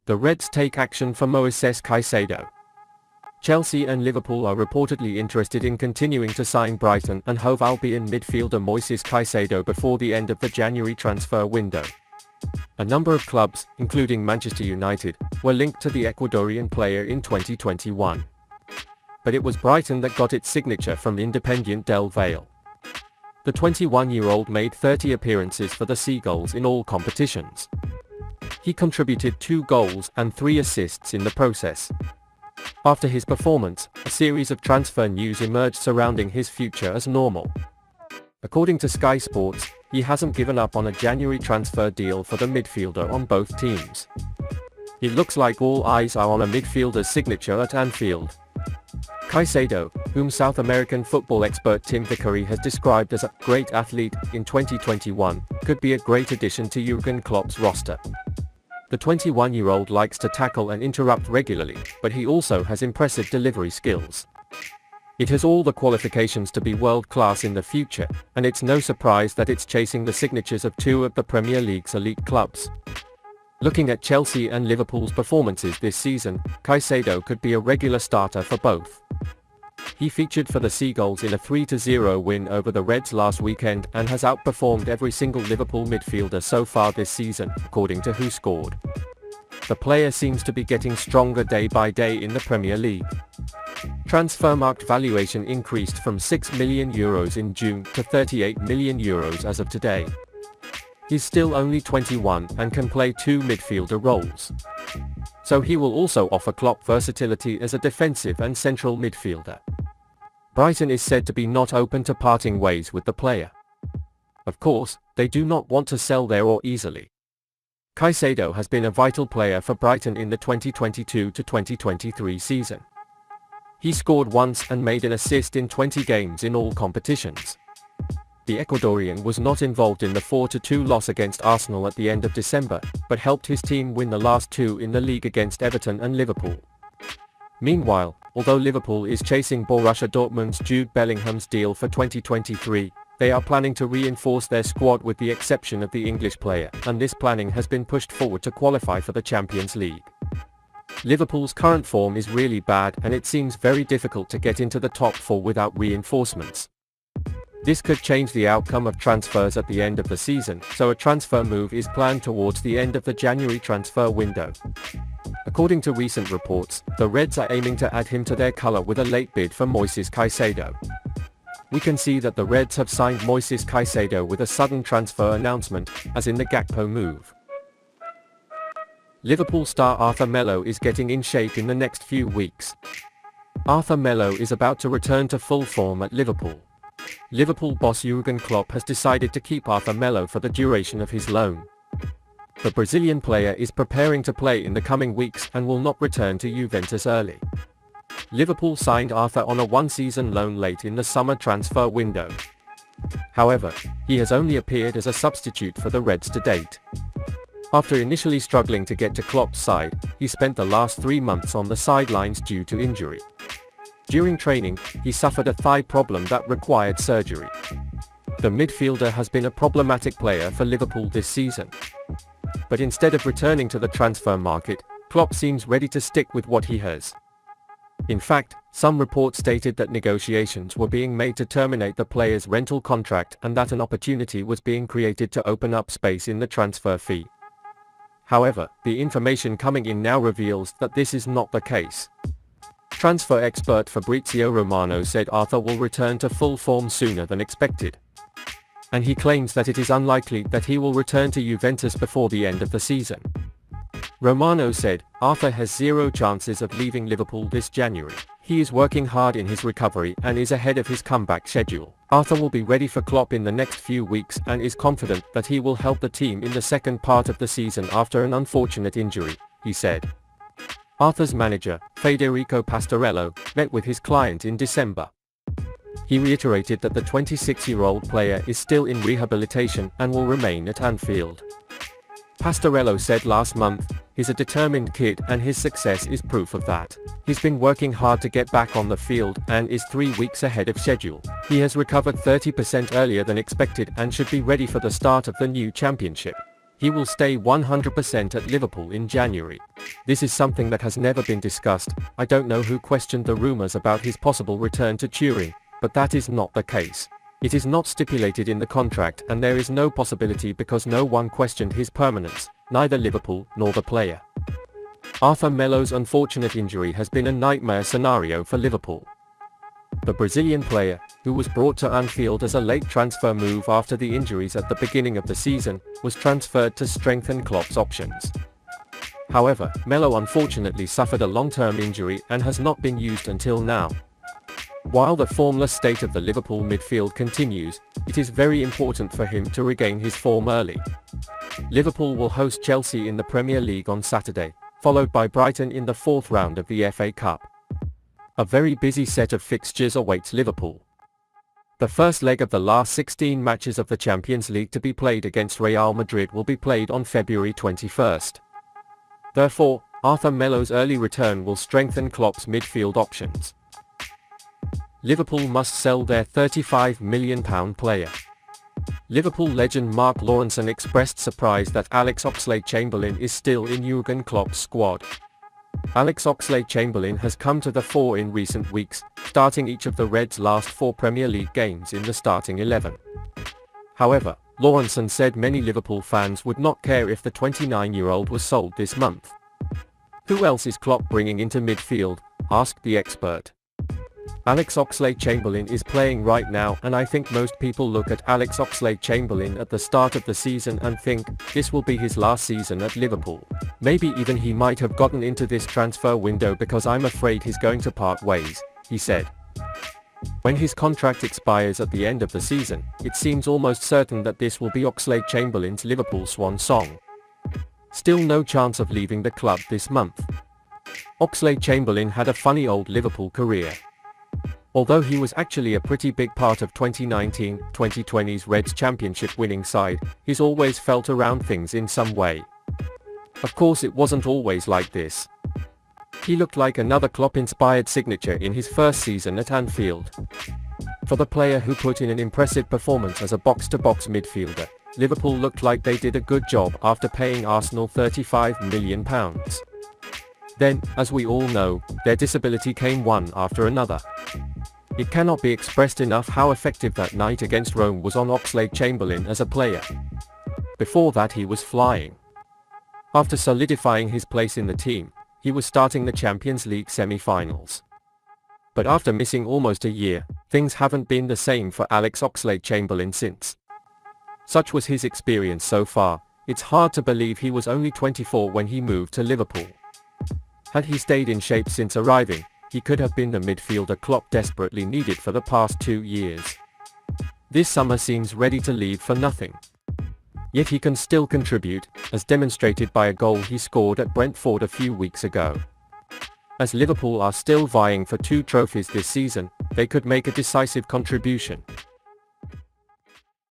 The Reds take action for Moises Caicedo. Chelsea and Liverpool are reportedly interested in continuing to sign Brighton and Hove Albion midfielder Moises Caicedo before the end of the January transfer window. A number of clubs, including Manchester United, were linked to the Ecuadorian player in 2021. But it was Brighton that got its signature from Independiente del Valle. The 21-year-old made 30 appearances for the Seagulls in all competitions. He contributed 2 goals and 3 assists in the process. After his performance, a series of transfer news emerged surrounding his future as normal. According to Sky Sports, he hasn't given up on a January transfer deal for the midfielder on both teams. It looks like all eyes are on a midfielder's signature at Anfield. Caicedo, whom South American football expert Tim Vickery has described as a great athlete in 2021, could be a great addition to Jürgen Klopp's roster. The 21-year-old likes to tackle and interrupt regularly, but he also has impressive delivery skills. It has all the qualifications to be world-class in the future, and it's no surprise that it's chasing the signatures of 2 of the Premier League's elite clubs. Looking at Chelsea and Liverpool's performances this season, Caicedo could be a regular starter for both. He featured for the Seagulls in a 3-0 win over the Reds last weekend and has outperformed every single Liverpool midfielder so far this season, according to Who Scored. The player seems to be getting stronger day by day in the Premier League. Transfermarkt valuation increased from €6 million in June to €38 million as of today. He's still only 21 and can play 2 midfielder roles. So he will also offer Klopp versatility as a defensive and central midfielder. Brighton is said to be not open to parting ways with the player. Of course, they do not want to sell there or easily. Caicedo has been a vital player for Brighton in the 2022-2023 season. He scored once and made an assist in 20 games in all competitions. The Ecuadorian was not involved in the 4-2 loss against Arsenal at the end of December, but helped his team win the last 2 in the league against Everton and Liverpool. Meanwhile, although Liverpool is chasing Borussia Dortmund's Jude Bellingham's deal for 2023, they are planning to reinforce their squad with the exception of the English player, and this planning has been pushed forward to qualify for the Champions League. Liverpool's current form is really bad and it seems very difficult to get into the top 4 without reinforcements. This could change the outcome of transfers at the end of the season, so a transfer move is planned towards the end of the January transfer window. According to recent reports, the Reds are aiming to add him to their colour with a late bid for Moises Caicedo. We can see that the Reds have signed Moises Caicedo with a sudden transfer announcement, as in the Gakpo move. Liverpool star Arthur Melo is getting in shape in the next few weeks. Arthur Melo is about to return to full form at Liverpool. Liverpool boss Jürgen Klopp has decided to keep Arthur Melo for the duration of his loan. The Brazilian player is preparing to play in the coming weeks and will not return to Juventus early. Liverpool signed Arthur on a 1-season loan late in the summer transfer window. However, he has only appeared as a substitute for the Reds to date. After initially struggling to get to Klopp's side, he spent the last 3 months on the sidelines due to injury. During training, he suffered a thigh problem that required surgery. The midfielder has been a problematic player for Liverpool this season. But instead of returning to the transfer market, Klopp seems ready to stick with what he has. In fact, some reports stated that negotiations were being made to terminate the player's rental contract and that an opportunity was being created to open up space in the transfer fee. However, the information coming in now reveals that this is not the case. Transfer expert Fabrizio Romano said Arthur will return to full form sooner than expected. And he claims that it is unlikely that he will return to Juventus before the end of the season. Romano said, Arthur has 0 chances of leaving Liverpool this January. He is working hard in his recovery and is ahead of his comeback schedule. Arthur will be ready for Klopp in the next few weeks and is confident that he will help the team in the second part of the season after an unfortunate injury, he said. Arthur's manager, Federico Pastorello, met with his client in December. He reiterated that the 26-year-old player is still in rehabilitation and will remain at Anfield. Pastorello said last month, he's a determined kid and his success is proof of that. He's been working hard to get back on the field and is 3 weeks ahead of schedule. He has recovered 30% earlier than expected and should be ready for the start of the new championship. He will stay 100% at Liverpool in January. This is something that has never been discussed. I don't know who questioned the rumors about his possible return to Turin, but that is not the case. It is not stipulated in the contract and there is no possibility because no one questioned his permanence, neither Liverpool nor the player. Arthur Melo's unfortunate injury has been a nightmare scenario for Liverpool. The Brazilian player, who was brought to Anfield as a late transfer move after the injuries at the beginning of the season, was transferred to strengthen Klopp's options. However, Melo unfortunately suffered a long-term injury and has not been used until now. While the formless state of the Liverpool midfield continues, it is very important for him to regain his form early. Liverpool will host Chelsea in the Premier League on Saturday, followed by Brighton in the fourth round of the FA Cup. A very busy set of fixtures awaits Liverpool. The first leg of the last 16 matches of the Champions League to be played against Real Madrid will be played on February 21st. Therefore, Arthur Melo's early return will strengthen Klopp's midfield options. Liverpool must sell their £35 million player. Liverpool legend Mark Lawrenson expressed surprise that Alex Oxlade-Chamberlain is still in Jürgen Klopp's squad. Alex Oxlade-Chamberlain has come to the fore in recent weeks, starting each of the Reds' last 4 Premier League games in the starting 11. However, Lawrenson said many Liverpool fans would not care if the 29-year-old was sold this month. Who else is Klopp bringing into midfield? Asked the expert. Alex Oxlade-Chamberlain is playing right now and I think most people look at Alex Oxlade-Chamberlain at the start of the season and think, this will be his last season at Liverpool. Maybe even he might have gotten into this transfer window because I'm afraid he's going to part ways, he said. When his contract expires at the end of the season, it seems almost certain that this will be Oxlade-Chamberlain's Liverpool swan song. Still no chance of leaving the club this month. Oxlade-Chamberlain had a funny old Liverpool career. Although he was actually a pretty big part of 2019-2020's Reds championship winning side, he's always felt around things in some way. Of course it wasn't always like this. He looked like another Klopp-inspired signature in his first season at Anfield. For the player who put in an impressive performance as a box-to-box midfielder, Liverpool looked like they did a good job after paying Arsenal £35 million. Then, as we all know, their disability came one after another. It cannot be expressed enough how effective that night against Rome was on Oxlade-Chamberlain as a player. Before that he was flying. After solidifying his place in the team, he was starting the Champions League semi-finals. But after missing almost a year, things haven't been the same for Alex Oxlade-Chamberlain since. Such was his experience so far, it's hard to believe he was only 24 when he moved to Liverpool. Had he stayed in shape since arriving, he could have been the midfielder Klopp desperately needed for the past 2 years. This summer seems ready to leave for nothing. Yet he can still contribute, as demonstrated by a goal he scored at Brentford a few weeks ago. As Liverpool are still vying for 2 trophies this season, they could make a decisive contribution.